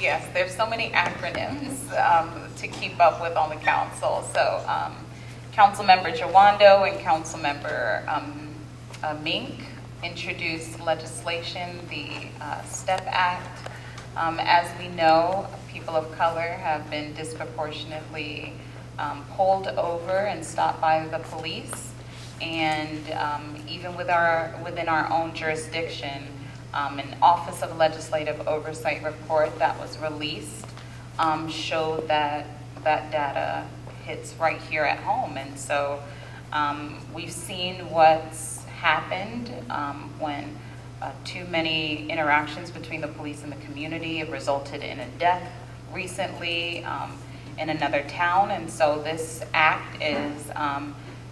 Yes, there's so many acronyms to keep up with on the council. So Councilmember Jawando and Councilmember Mink introduced legislation, the STEP Act. As we know, people of color have been disproportionately pulled over and stopped by the police. And even within our own jurisdiction, an Office of Legislative Oversight report that was released showed that that data hits right here at home. And so we've seen what's happened when too many interactions between the police and the community. It resulted in a death recently in another town. And so this act is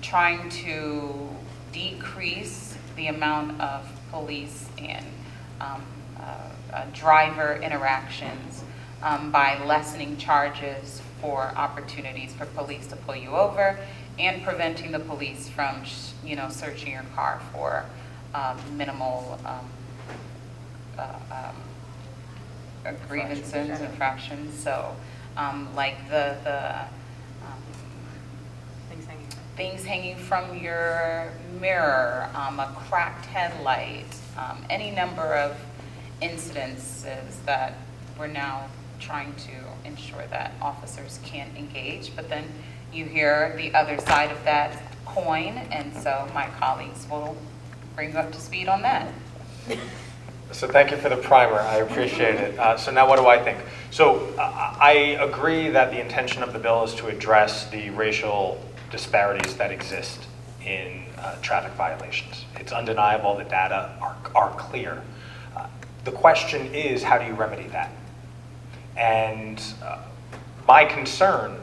trying to decrease the amount of police and driver interactions by lessening charges for opportunities for police to pull you over and preventing the police from, searching your car for minimal grievances, infractions. So, like the things hanging from your mirror, a cracked headlight, any number of incidences that we're now trying to ensure that officers can't engage. But then you hear the other side of that coin, and so my colleagues will bring you up to speed on that. So thank you for the primer. I appreciate it. So now what do I think? So I agree that the intention of the bill is to address the racial disparities that exist in traffic violations. It's undeniable the data are clear. The question is, how do you remedy that? And my concern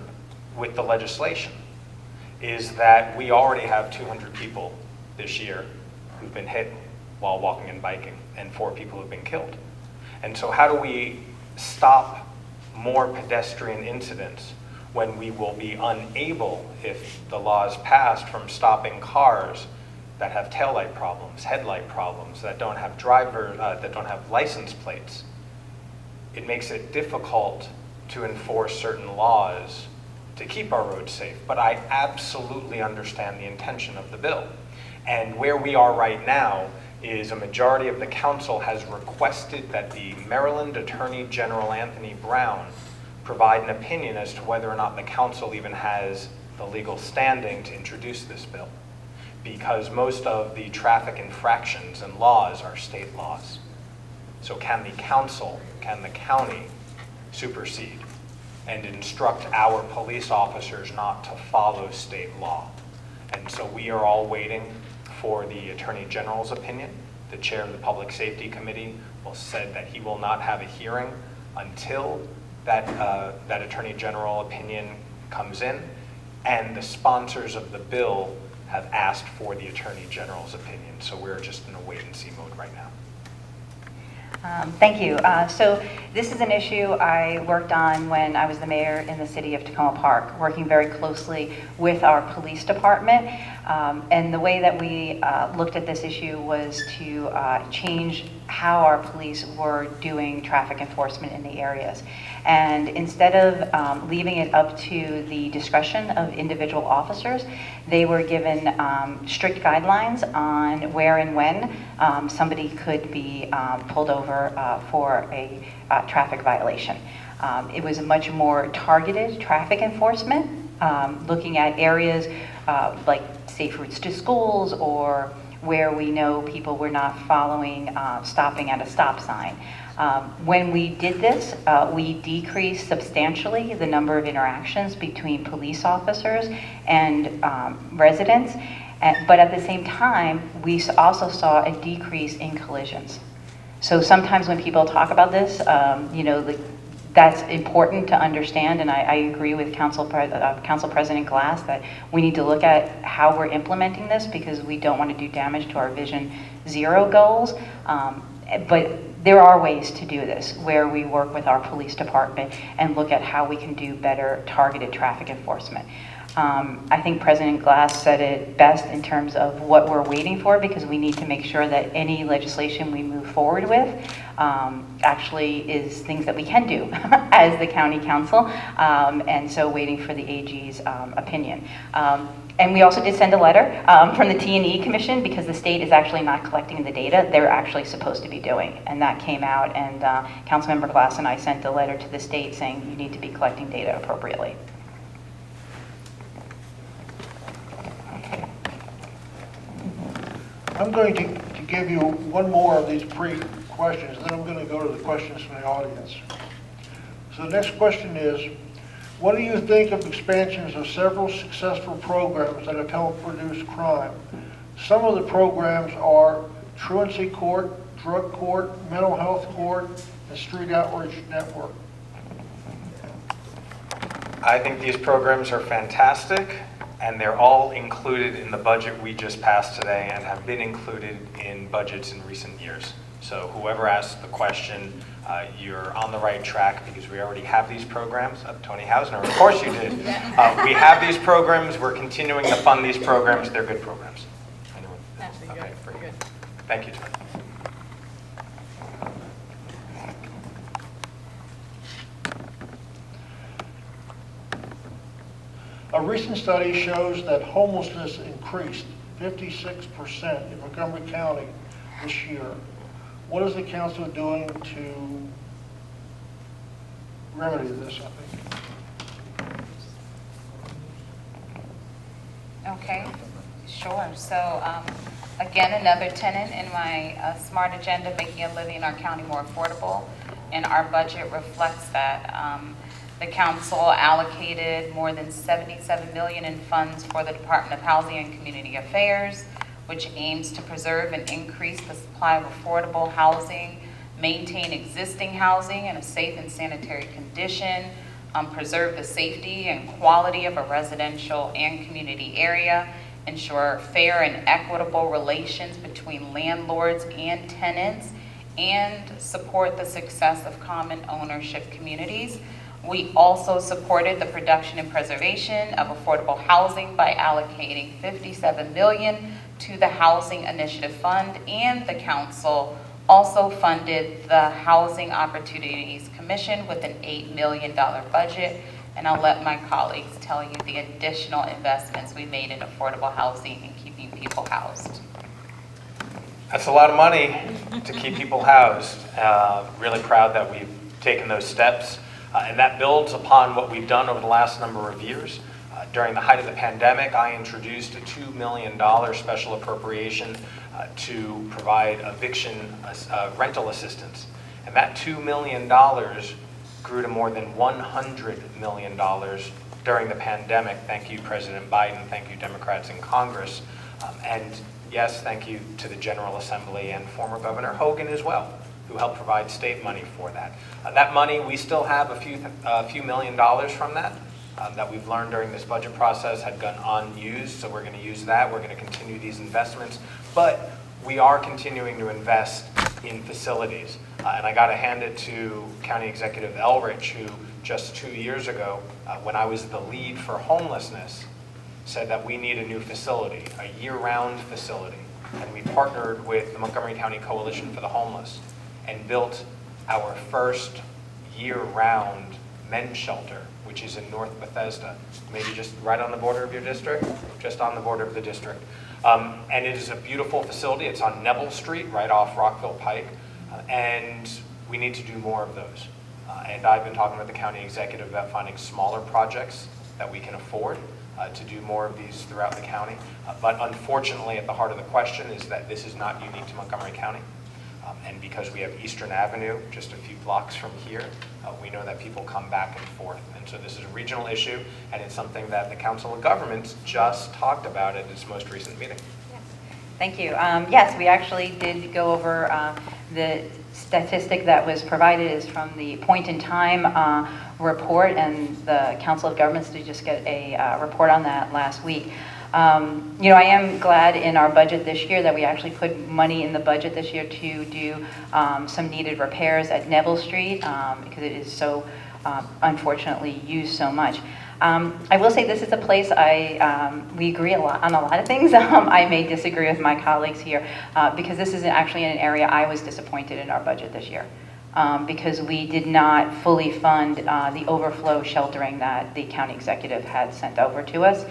with the legislation is that we already have 200 people this year who've been hit while walking and biking, and 4 people who've been killed. And so how do we stop more pedestrian incidents when we will be unable, if the law is passed, from stopping cars that have taillight problems, headlight problems, that don't have that don't have license plates? It makes it difficult to enforce certain laws to keep our roads safe. But I absolutely understand the intention of the bill. And where we are right now is a majority of the council has requested that the Maryland Attorney General Anthony Brown provide an opinion as to whether or not the council even has the legal standing to introduce this bill, because most of the traffic infractions and laws are state laws. So can the council, can the county supersede and instruct our police officers not to follow state law? And so we are all waiting for the Attorney General's opinion. The chair of the Public Safety Committee said that he will not have a hearing until that Attorney General opinion comes in, and the sponsors of the bill have asked for the Attorney General's opinion. So we're just in a wait-and-see mode right now. Thank you. So this is an issue I worked on when I was the mayor in the city of Tacoma Park, working very closely with our police department. And the way that we looked at this issue was to change how our police were doing traffic enforcement in the areas. And instead of leaving it up to the discretion of individual officers, they were given strict guidelines on where and when somebody could be pulled over for a traffic violation. It was a much more targeted traffic enforcement, looking at areas like safe routes to schools, or where we know people were not following, stopping at a stop sign. When we did this, we decreased substantially the number of interactions between police officers and residents, but at the same time, we also saw a decrease in collisions. So sometimes when people talk about this, that's important to understand, and I agree with Council President Glass that we need to look at how we're implementing this, because we don't want to do damage to our Vision Zero goals. But there are ways to do this, where we work with our police department and look at how we can do better targeted traffic enforcement. I think President Glass said it best in terms of what we're waiting for, because we need to make sure that any legislation we move forward with actually is things that we can do as the county council, and so waiting for the AG's opinion. And we also did send a letter from the T&E Commission, because the state is actually not collecting the data they're actually supposed to be doing. And that came out, and Councilmember Glass and I sent a letter to the state saying you need to be collecting data appropriately. I'm going to give you one more of these pre-questions, then I'm going to go to the questions from the audience. So the next question is, what do you think of expansions of several successful programs that have helped reduce crime? Some of the programs are truancy court, drug court, mental health court, and street outreach network. I think these programs are fantastic, and they're all included in the budget we just passed today and have been included in budgets in recent years. So whoever asked the question, you're on the right track, because we already have these programs. Tony Hausner, of course you did. We have these programs. We're continuing to fund these programs. They're good programs. Anyone? Okay, very good. Thank you, Tony. A recent study shows that homelessness increased 56% in Montgomery County this year. What is the council doing to remedy this, I think? Okay, sure. So again, another tenant in my SMART agenda, making a living in our county more affordable, and our budget reflects that. The council allocated more than $77 million in funds for the Department of Housing and Community Affairs, which aims to preserve and increase the supply of affordable housing, maintain existing housing in a safe and sanitary condition, preserve the safety and quality of a residential and community area, ensure fair and equitable relations between landlords and tenants, and support the success of common ownership communities. We also supported the production and preservation of affordable housing by allocating $57 million to the Housing Initiative Fund, and the council also funded the Housing Opportunities Commission with an $8 million budget. And I'll let my colleagues tell you the additional investments we made in affordable housing and keeping people housed. That's a lot of money to keep people housed. Really proud that we've taken those steps. And that builds upon what we've done over the last number of years. During the height of the pandemic, I introduced a $2 million special appropriation to provide eviction rental assistance. And that $2 million grew to more than $100 million during the pandemic. Thank you, President Biden. Thank you, Democrats in Congress. And yes, thank you to the General Assembly and former Governor Hogan as well, who helped provide state money for that. That money, we still have a few $1 million from that we've learned during this budget process had gone unused, so we're going to use that. We're going to continue these investments, but we are continuing to invest in facilities. And I got to hand it to County Executive Elrich, who just 2 years ago, when I was the lead for homelessness, said that we need a new facility, a year-round facility. And we partnered with the Montgomery County Coalition for the Homeless and built our first year-round men's shelter, which is in North Bethesda, maybe just right on the border of your district, just on the border of the district. And it is a beautiful facility. It's on Neville Street, right off Rockville Pike, and we need to do more of those. And I've been talking with the county executive about finding smaller projects that we can afford to do more of these throughout the county. But unfortunately, at the heart of the question is that this is not unique to Montgomery County. And because we have Eastern Avenue just a few blocks from here, we know that people come back and forth. And so this is a regional issue, and it's something that the Council of Governments just talked about at its most recent meeting. Thank you. Yes, we actually did go over the statistic that was provided is from the point in time report, and the Council of Governments did just get a report on that last week. You know, I am glad in our budget this year that we actually put money in the budget this year to do some needed repairs at Neville Street because it is so unfortunately used so much. I will say this is a place we agree on a lot of things. I may disagree with my colleagues here because this is actually an area I was disappointed in our budget this year. Because we did not fully fund the overflow sheltering that the county executive had sent over to us,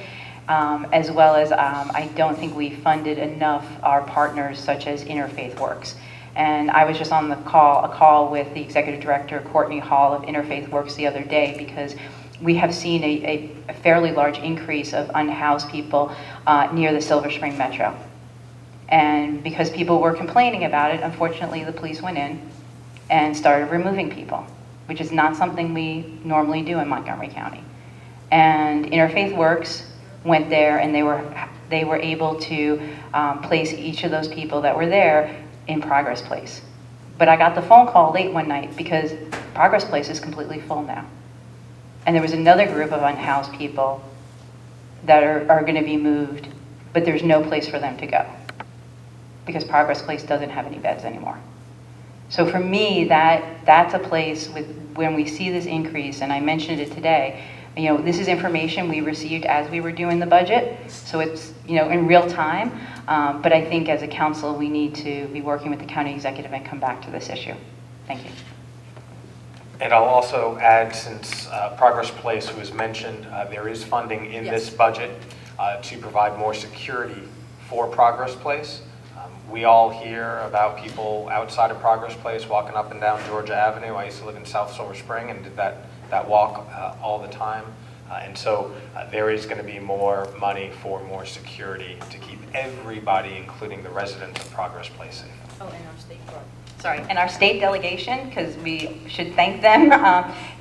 as well as I don't think we funded enough our partners such as Interfaith Works. And I was just on a call with the executive director, Courtney Hall of Interfaith Works the other day, because we have seen a fairly large increase of unhoused people near the Silver Spring Metro. And because people were complaining about it, unfortunately the police went in and started removing people, which is not something we normally do in Montgomery County. And Interfaith Works went there and they were able to place each of those people that were there in Progress Place. But I got the phone call late one night because Progress Place is completely full now. And there was another group of unhoused people that are going to be moved, but there's no place for them to go because Progress Place doesn't have any beds anymore. So for me, that's a place when we see this increase, and I mentioned it today, this is information we received as we were doing the budget, so it's, in real time, but I think as a council, we need to be working with the county executive and come back to this issue. Thank you. And I'll also add, since Progress Place was mentioned, there is funding in this budget to provide more security for Progress Place. We all hear about people outside of Progress Place walking up and down Georgia Avenue. I used to live in South Silver Spring and did that walk all the time. And so there is going to be more money for more security to keep everybody, including the residents of Progress Place, safe. Oh, and our state board. Sorry, and our state delegation, because we should thank them,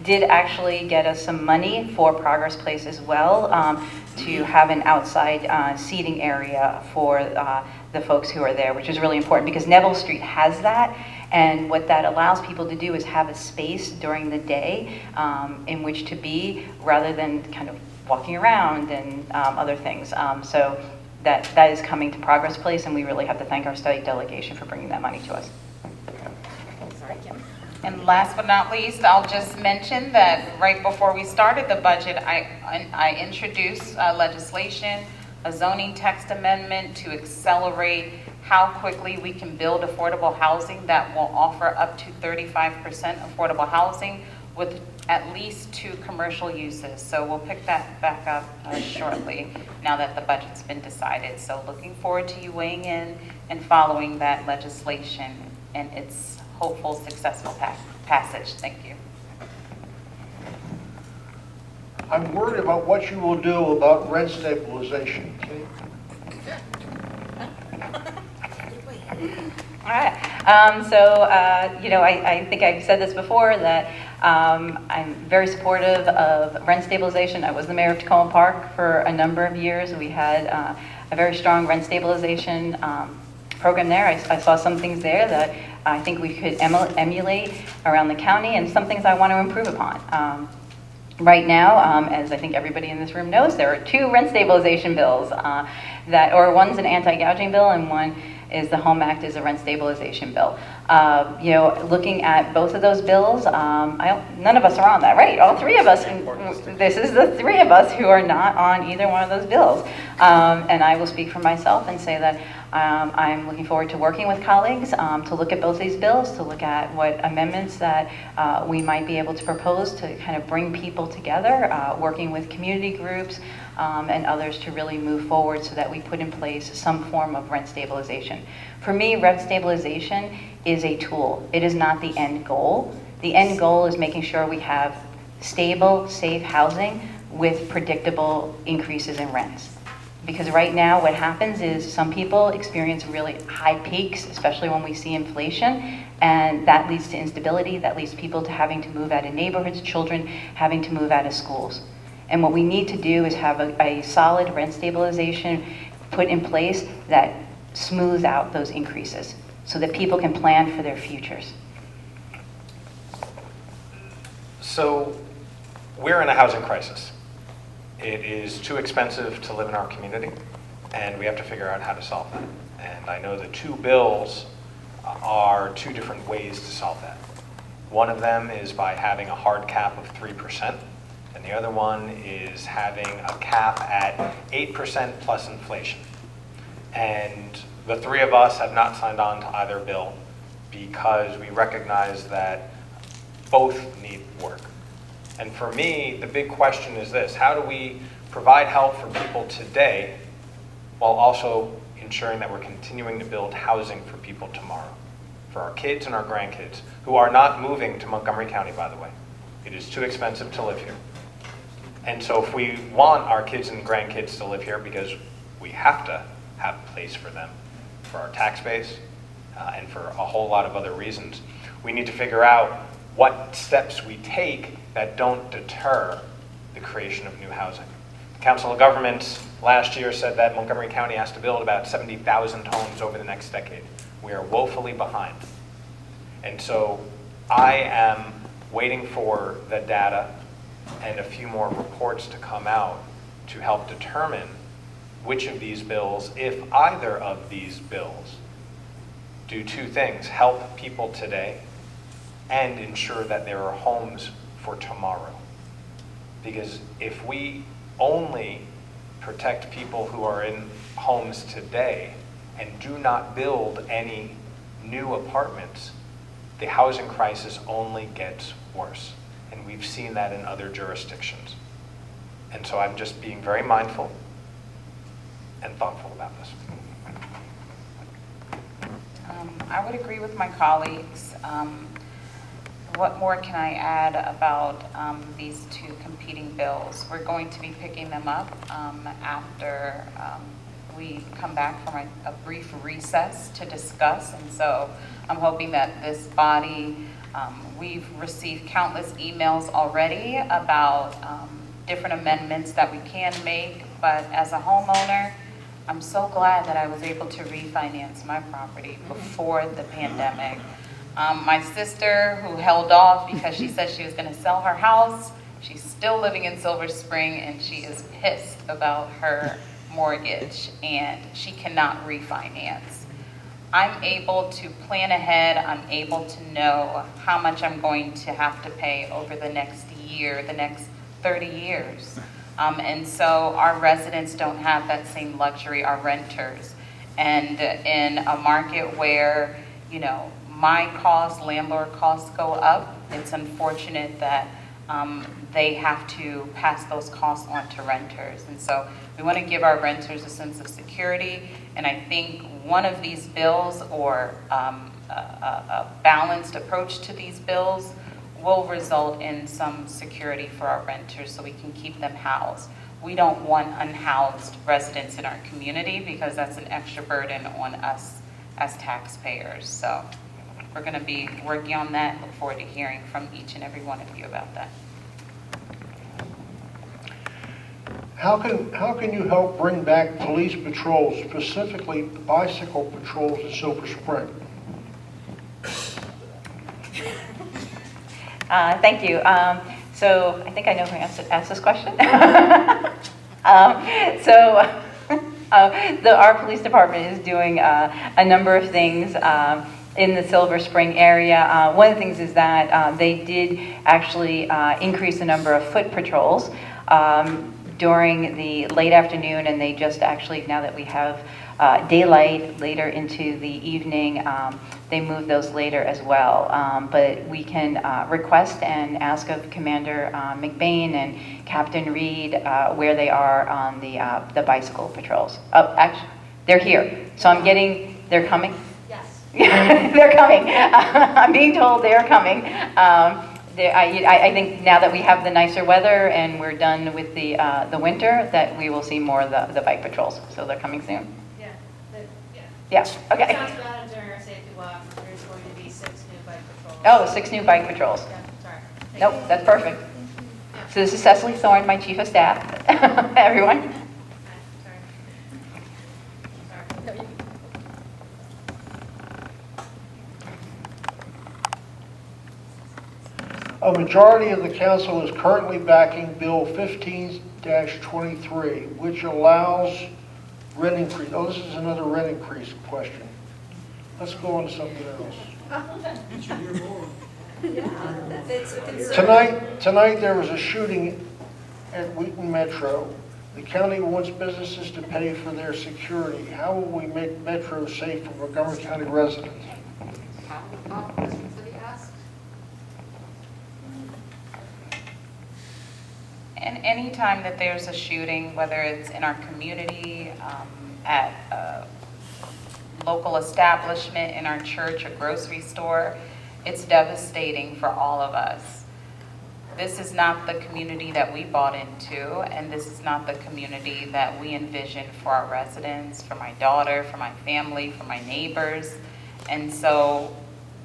did actually get us some money for Progress Place as well to have an outside seating area for the folks who are there, which is really important because Neville Street has that. And what that allows people to do is have a space during the day in which to be rather than kind of walking around and other things. So that is coming to Progress Place, and we really have to thank our state delegation for bringing that money to us. And last but not least, I'll just mention that right before we started the budget, I introduced legislation, a zoning text amendment to accelerate how quickly we can build affordable housing that will offer up to 35% affordable housing with at least 2 commercial uses. So we'll pick that back up shortly now that the budget's been decided. So looking forward to you weighing in and following that legislation and its hopeful successful passage. Thank you. I'm worried about what you will do about rent stabilization. Okay? All right. I think I've said this before that I'm very supportive of rent stabilization. I was the mayor of Tacoma Park for a number of years. We had a very strong rent stabilization program there. I saw some things there that I think we could emulate around the county, and some things I want to improve upon. Right now, as I think everybody in this room knows, there are 2 rent stabilization bills one's an anti-gouging bill and one is the Home Act is a rent stabilization bill. Looking at both of those bills, none of us are on that, right? All 3 of us, this is the 3 of us who are not on either one of those bills. And I will speak for myself and say that I'm looking forward to working with colleagues to look at both these bills, to look at what amendments that we might be able to propose to kind of bring people together, working with community groups and others to really move forward so that we put in place some form of rent stabilization. For me, rent stabilization is a tool. It is not the end goal. The end goal is making sure we have stable, safe housing with predictable increases in rents. Because right now what happens is some people experience really high peaks, especially when we see inflation, and that leads to instability, that leads people to having to move out of neighborhoods, children having to move out of schools. And what we need to do is have a solid rent stabilization put in place that smooths out those increases so that people can plan for their futures. So we're in a housing crisis. It is too expensive to live in our community, and we have to figure out how to solve that. And I know the 2 bills are 2 different ways to solve that. One of them is by having a hard cap of 3%, and the other one is having a cap at 8% plus inflation. And the three of us have not signed on to either bill because we recognize that both need work. And for me, the big question is this: how do we provide help for people today while also ensuring that we're continuing to build housing for people tomorrow, for our kids and our grandkids, who are not moving to Montgomery County, by the way. It is too expensive to live here. And so if we want our kids and grandkids to live here, because we have to have a place for them, for our tax base, and for a whole lot of other reasons, we need to figure out what steps we take that don't deter the creation of new housing. The Council of Governments last year said that Montgomery County has to build about 70,000 homes over the next decade. We are woefully behind. And so I am waiting for the data and a few more reports to come out to help determine which of these bills, if either of these bills, do two things: help people today and ensure that there are homes for tomorrow. Because if we only protect people who are in homes today and do not build any new apartments, the housing crisis only gets worse. And we've seen that in other jurisdictions. And so I'm just being very mindful and thoughtful about this. I would agree with my colleagues. What more can I add about these two competing bills? We're going to be picking them up after we come back from a brief recess to discuss. And so I'm hoping that this body, we've received countless emails already about different amendments that we can make. But as a homeowner, I'm so glad that I was able to refinance my property before the pandemic. My sister, who held off because she said she was going to sell her house, she's still living in Silver Spring, and she is pissed about her mortgage, and she cannot refinance. I'm able to plan ahead. I'm able to know how much I'm going to have to pay over the next year, the next 30 years. And so our residents don't have that same luxury, our renters. And in a market where, you know, my costs, landlord costs go up, it's unfortunate that they have to pass those costs on to renters. And so we want to give our renters a sense of security. And I think one of these bills, or a balanced approach to these bills, will result in some security for our renters so we can keep them housed. We don't want unhoused residents in our community because that's an extra burden on us as taxpayers. So we're going to be working on that. Look forward to hearing from each and every one of you about that. How can you help bring back police patrols, specifically bicycle patrols in Silver Spring? Thank you. So I think I know who asked this question. Our police department is doing a number of things in the Silver Spring area. One of the things is that they did actually increase the number of foot patrols during the late afternoon, and they just actually, now that we have daylight later into the evening, they move those later as well. But we can request and ask of Commander McBain and Captain Reed where they are on the bicycle patrols. Actually, they're here. So I'm getting, they're coming? Yes. They're coming. I'm being told they're coming. I think now that we have the nicer weather and we're done with the winter, that we will see more of the bike patrols. So they're coming soon? Yeah. Yeah, okay. Sounds about it during our safety walk. There's going to be 6 new bike patrols. Oh, 6 new bike patrols. Yeah, sorry. Thank Nope, you. that's perfect. Yeah. So this is Cecily Thorne, my chief of staff. Everyone. Okay, sorry. Sorry. A majority of the council is currently backing Bill 15-23, which allows rent increase. Oh, this is another rent increase question. Let's go on to something else. Tonight there was a shooting at Wheaton Metro. The county wants businesses to pay for their security. How will we make Metro safe for Montgomery County residents? How many questions did he ask? And anytime that there's a shooting, whether it's in our community, at a local establishment, in our church, a grocery store, it's devastating for all of us. This is not the community that we bought into, and this is not the community that we envision for our residents, for my daughter, for my family, for my neighbors. And so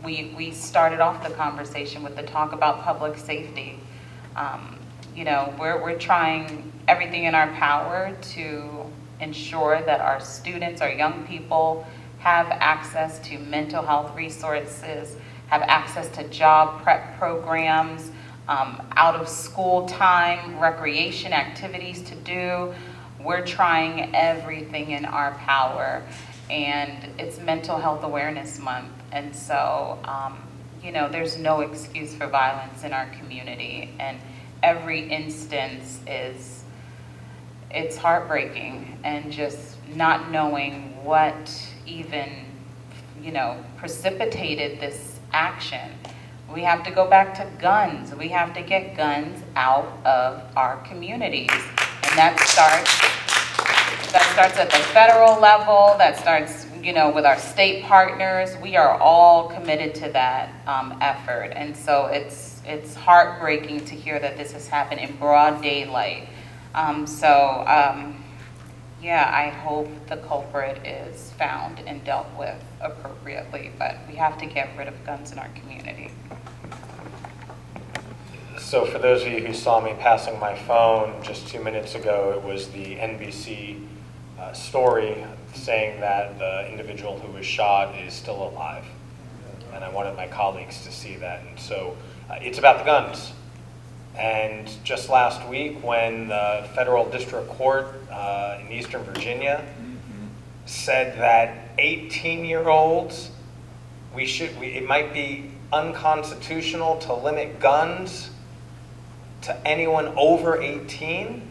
we started off the conversation with the talk about public safety. You know, we're trying everything in our power to ensure that our students, our young people, have access to mental health resources, have access to job prep programs, out of school time, recreation activities to do. We're trying everything in our power, and it's Mental Health Awareness Month. And so, you know, there's no excuse for violence in our community, and every instance it's heartbreaking, and just not knowing what even, you know, precipitated this action. We have to go back to guns. We have to get guns out of our communities. And that starts at the federal level, that starts, you know, with our state partners. We are all committed to that effort. And so it's heartbreaking to hear that this has happened in broad daylight. Yeah, I hope the culprit is found and dealt with appropriately, but we have to get rid of guns in our community. So for those of you who saw me passing my phone just 2 minutes ago, it was the NBC story saying that the individual who was shot is still alive. And I wanted my colleagues to see that. And so it's about the guns. And just last week, when the federal district court in Eastern Virginia said that 18-year-olds, it might be unconstitutional to limit guns to anyone over 18.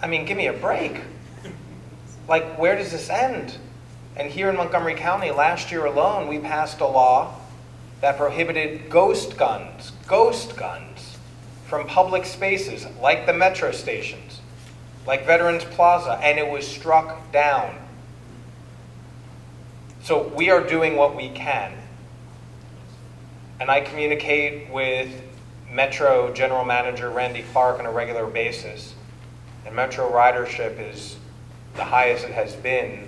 I mean, give me a break. Like, where does this end? And here in Montgomery County, last year alone, we passed a law that prohibited ghost guns from public spaces like the metro stations, like Veterans Plaza, and it was struck down. So we are doing what we can. And I communicate with Metro General Manager Randy Clark on a regular basis. And Metro ridership is the highest it has been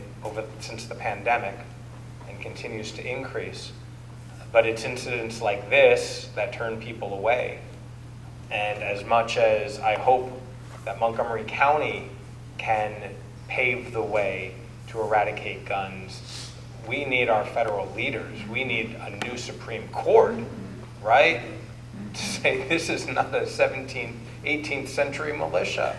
since the pandemic and continues to increase. But it's incidents like this that turn people away. And as much as I hope that Montgomery County can pave the way to eradicate guns, we need our federal leaders. We need a new Supreme Court, right? To say this is not a 17th, 18th century militia.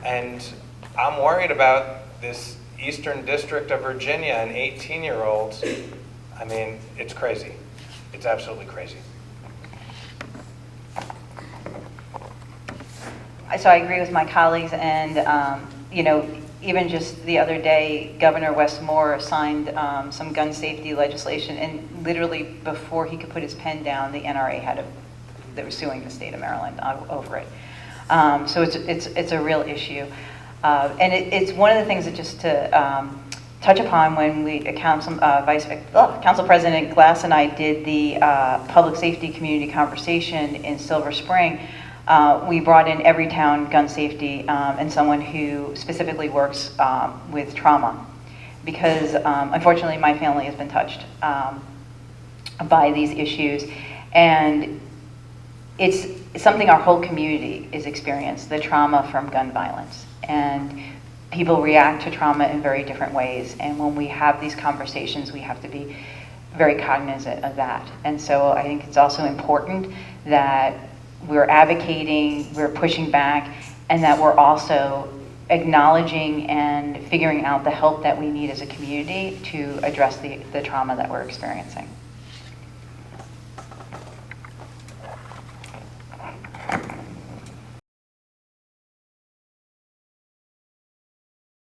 And I'm worried about this Eastern District of Virginia and 18-year-olds. I mean, it's crazy. It's absolutely crazy. So I agree with my colleagues, and you know, even just the other day, Governor Wes Moore signed some gun safety legislation, and literally before he could put his pen down, the NRA they were suing the state of Maryland over it. So it's a real issue, and it's one of the things that just to touch upon when Council President Glass and I did the public safety community conversation in Silver Spring. We brought in every town gun safety and someone who specifically works with trauma, because unfortunately my family has been touched by these issues, and it's something our whole community is experiencing, the trauma from gun violence. And people react to trauma in very different ways, and when we have these conversations, we have to be very cognizant of that. And so I think it's also important that we're advocating, we're pushing back, and that we're also acknowledging and figuring out the help that we need as a community to address the trauma that we're experiencing.